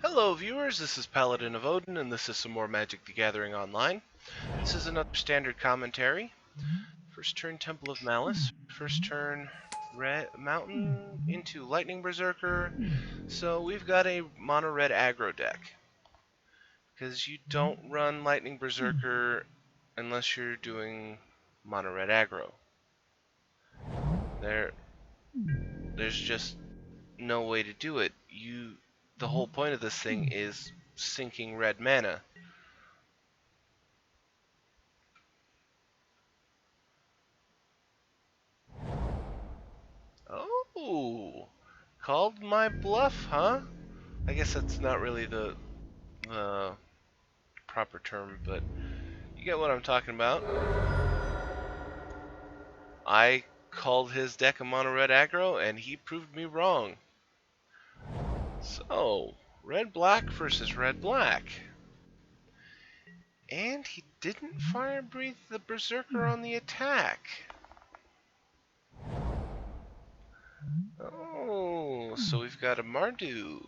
Hello viewers, this is Paladin of Odin, and this is some more Magic the Gathering Online. This is another standard commentary. First turn Temple of Malice, first turn Red Mountain into Lightning Berserker, so we've got a mono red aggro deck. Because you don't run Lightning Berserker unless you're doing mono red aggro. There's just no way to do it. The whole point of this thing is sinking red mana. Oh, called my bluff, huh? I guess that's not really the proper term, but you get what I'm talking about. I called his deck a mono red aggro, and he proved me wrong. So, red black versus red black. And he didn't fire breathe the berserker on the attack. Oh, so we've got a Mardu.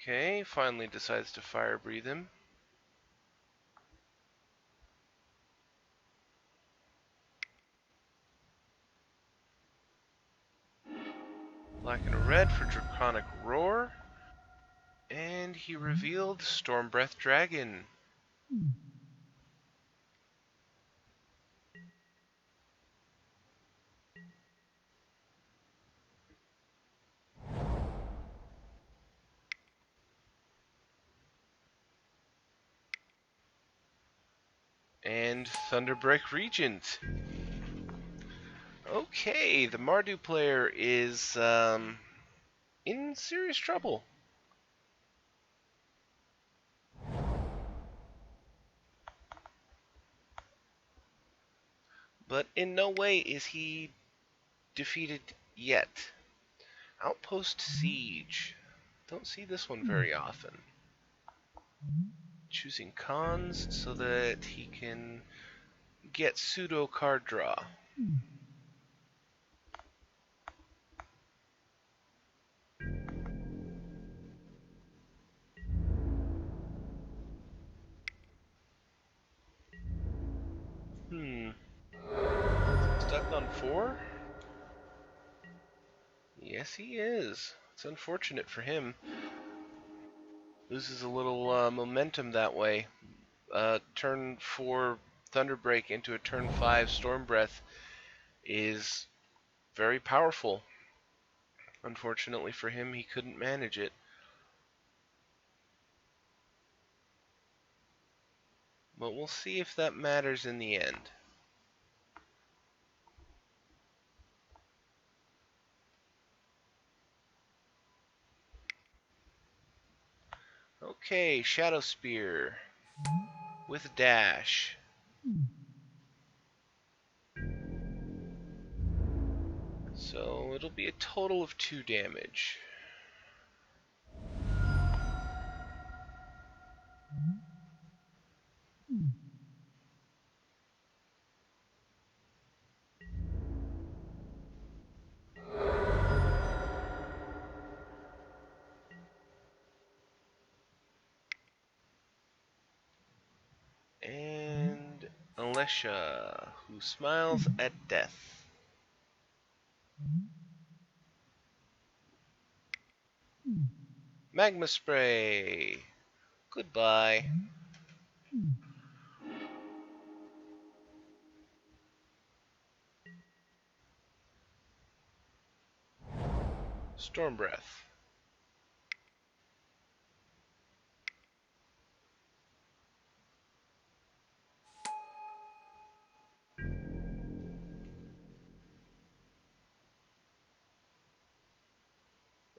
Okay, finally decides to fire breathe him. Black and a red for Draconic Roar. And he revealed Stormbreath Dragon. And Thunderbreak Regent. Okay, the Mardu player is in serious trouble. But in no way is he defeated yet. Outpost Siege. Don't see this one very often. Choosing cons so that he can get pseudo card draw. Stuck on 4? Yes, he is. It's unfortunate for him. Loses a little momentum that way. Turn 4 Thunderbreak into a turn 5 Stormbreath is very powerful. Unfortunately for him, he couldn't manage it. But we'll see if that matters in the end. Okay, Shadow Spear with a dash. So it'll be a total of 2 damage. And Alesha, who smiles at death. Magma Spray. Goodbye. Stormbreath.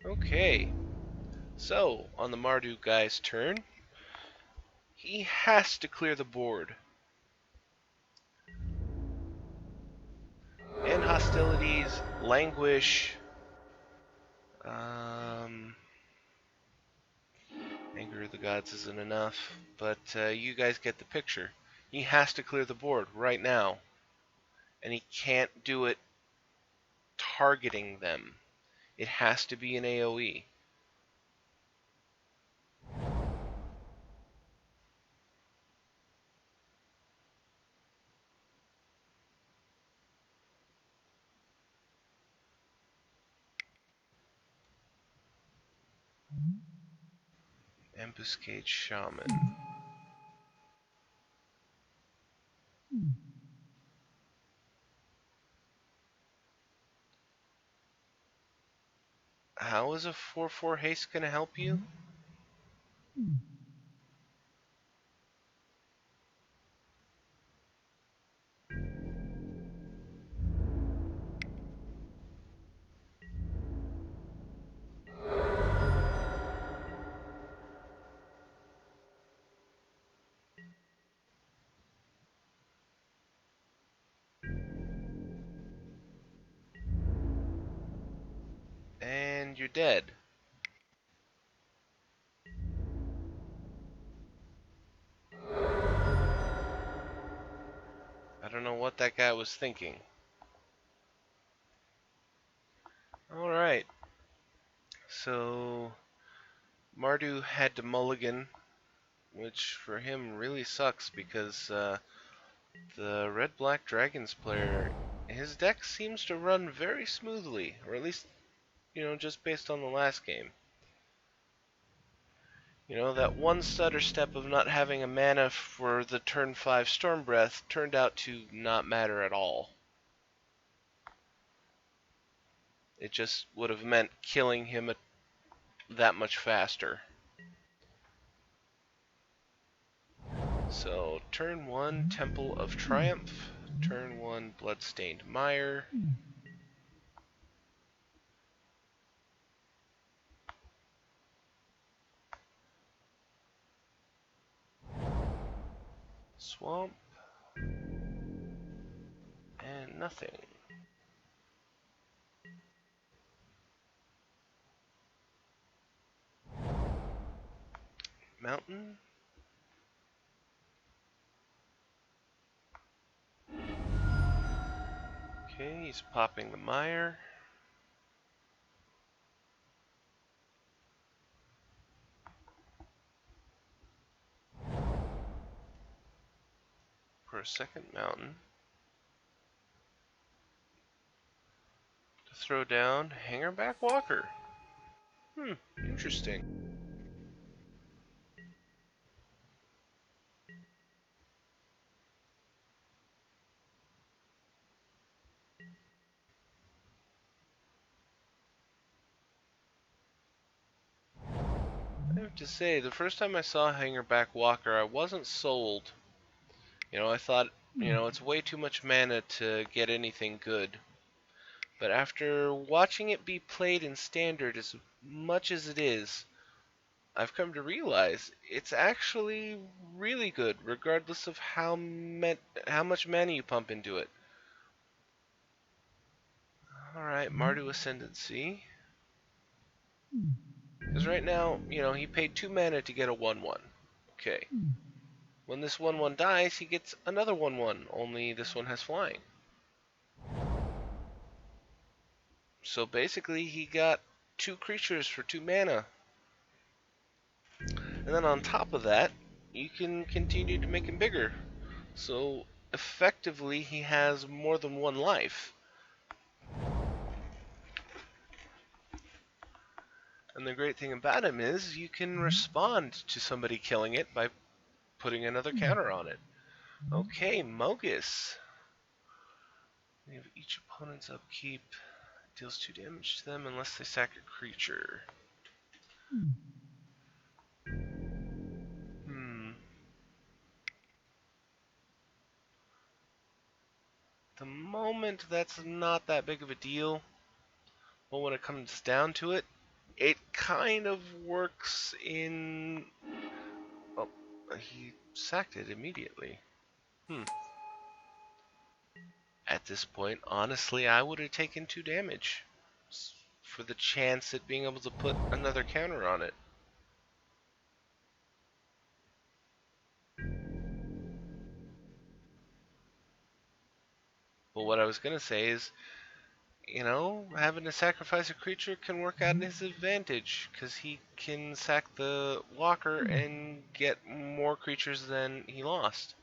Okay, so on the Mardu guy's turn, he has to clear the board. And hostilities, languish, anger of the gods isn't enough, but you guys get the picture. He has to clear the board right now, and he can't do it targeting them. It has to be an AoE. Ambuscade Shaman. How is a 4/4 haste going to help you? And you're dead. I don't know what that guy was thinking. Alright. So Mardu had to mulligan, which for him really sucks because the Red-Black Dragons player, his deck seems to run very smoothly, or at least, just based on the last game. That one stutter step of not having a mana for the turn 5 Storm Breath turned out to not matter at all. It just would have meant killing him that much faster. So, turn 1, Temple of Triumph. Turn 1, Bloodstained Mire. Swamp. And nothing. Mountain. Okay, he's popping the mire. For a second mountain. To throw down Hangerback Walker. Interesting. I have to say, the first time I saw Hangerback Walker, I wasn't sold. I thought, it's way too much mana to get anything good. But after watching it be played in Standard as much as it is, I've come to realize it's actually really good, regardless of how much mana you pump into it. Alright, Mardu Ascendancy. Because right now, he paid 2 mana to get a 1/1. Okay. When this 1/1 dies, he gets another 1/1, only this one has flying. So basically, he got 2 creatures for 2 mana. And then on top of that, you can continue to make him bigger. So effectively, he has more than 1 life. And the great thing about him is you can respond to somebody killing it by putting another counter on it. Okay, Mogus. We have each opponent's upkeep deals 2 damage to them unless they sack a creature. At the moment, that's not that big of a deal. But when it comes down to it, it kind of works in... Oh, he sacked it immediately. At this point, honestly, I would have taken 2 damage for the chance at being able to put another counter on it. But what I was going to say is, having to sacrifice a creature can work out in his advantage, because he can sack the walker and get more creatures than he lost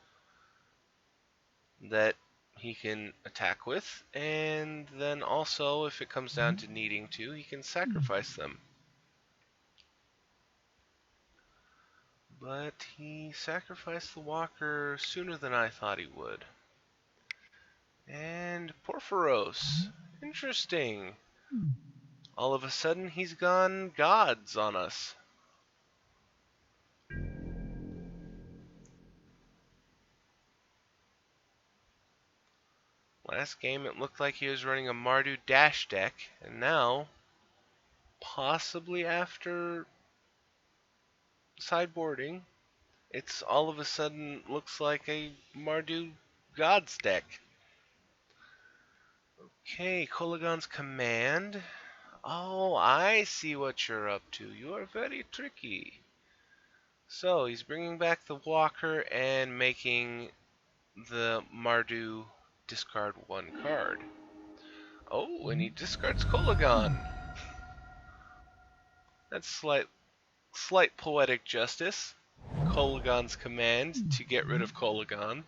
that he can attack with, and then also, if it comes down to needing to, he can sacrifice them. But he sacrificed the walker sooner than I thought he would. And Porphyros. Interesting. All of a sudden, he's gone gods on us. Last game, it looked like he was running a Mardu dash deck, and now, possibly after sideboarding, it's all of a sudden looks like a Mardu gods deck. Okay, Kolagon's command. Oh, I see what you're up to. You are very tricky. So, he's bringing back the walker and making the Mardu discard one card. Oh, and he discards Kolagon. That's slight poetic justice. Kolagon's command to get rid of Kolagon.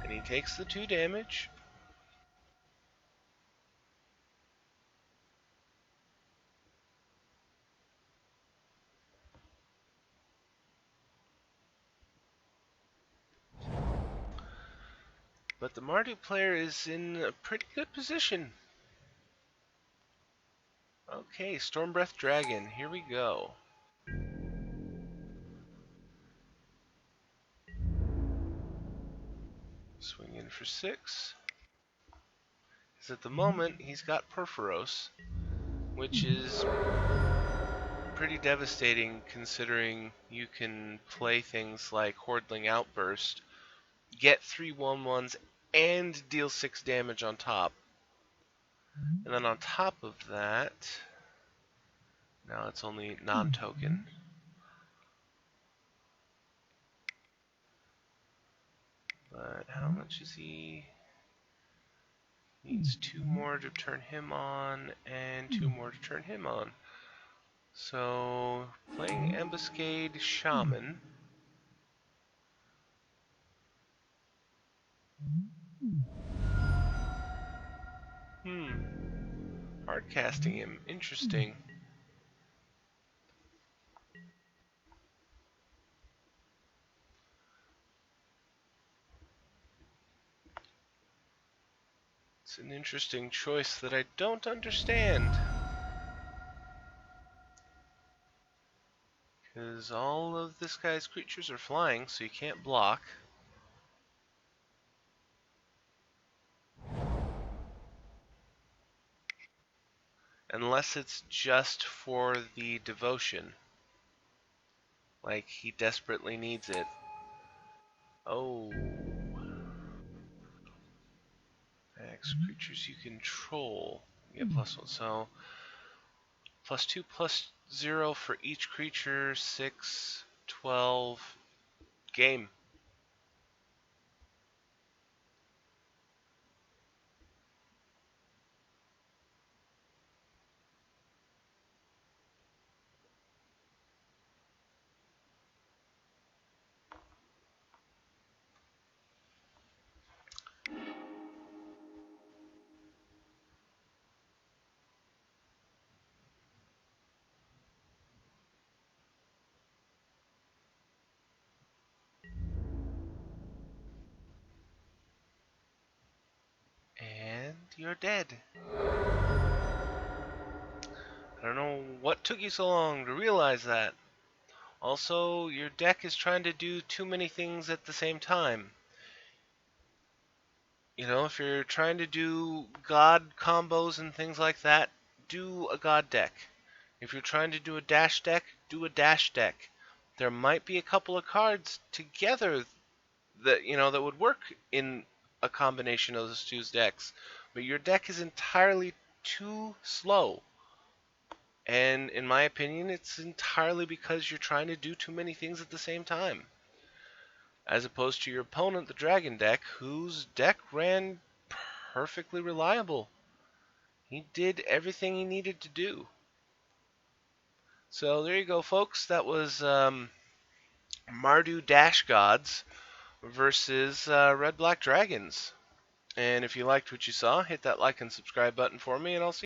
And he takes the 2 damage. But the Mardu player is in a pretty good position. Okay, Stormbreath Dragon, here we go. Swing in for 6. Because at the moment, he's got Porphyros, which is pretty devastating considering you can play things like Hordling Outburst, get 3 1/1s, and deal 6 damage on top. And then on top of that, now it's only non-token. But how much is he? Needs 2 more to turn him on, and 2 more to turn him on. So, playing Ambuscade Shaman. Hard casting him. Interesting. It's an interesting choice that I don't understand. Because all of this guy's creatures are flying, so you can't block. Unless it's just for the devotion. Like, he desperately needs it. Oh. X creatures you control. You get +1. So, +2, +0 for each creature. 6, 12. Game. And you're dead. I don't know what took you so long to realize that. Also, your deck is trying to do too many things at the same time. You know, if you're trying to do god combos and things like that, do a god deck. If you're trying to do a dash deck, do a dash deck. There might be a couple of cards together that, that would work in a combination of those two decks, but your deck is entirely too slow. And in my opinion, it's entirely because you're trying to do too many things at the same time. as opposed to your opponent, the Dragon deck, whose deck ran perfectly reliable. He did everything he needed to do. So there you go, folks. That was Mardu Dash Gods versus Red Black Dragons. And if you liked what you saw, hit that like and subscribe button for me, and I'll see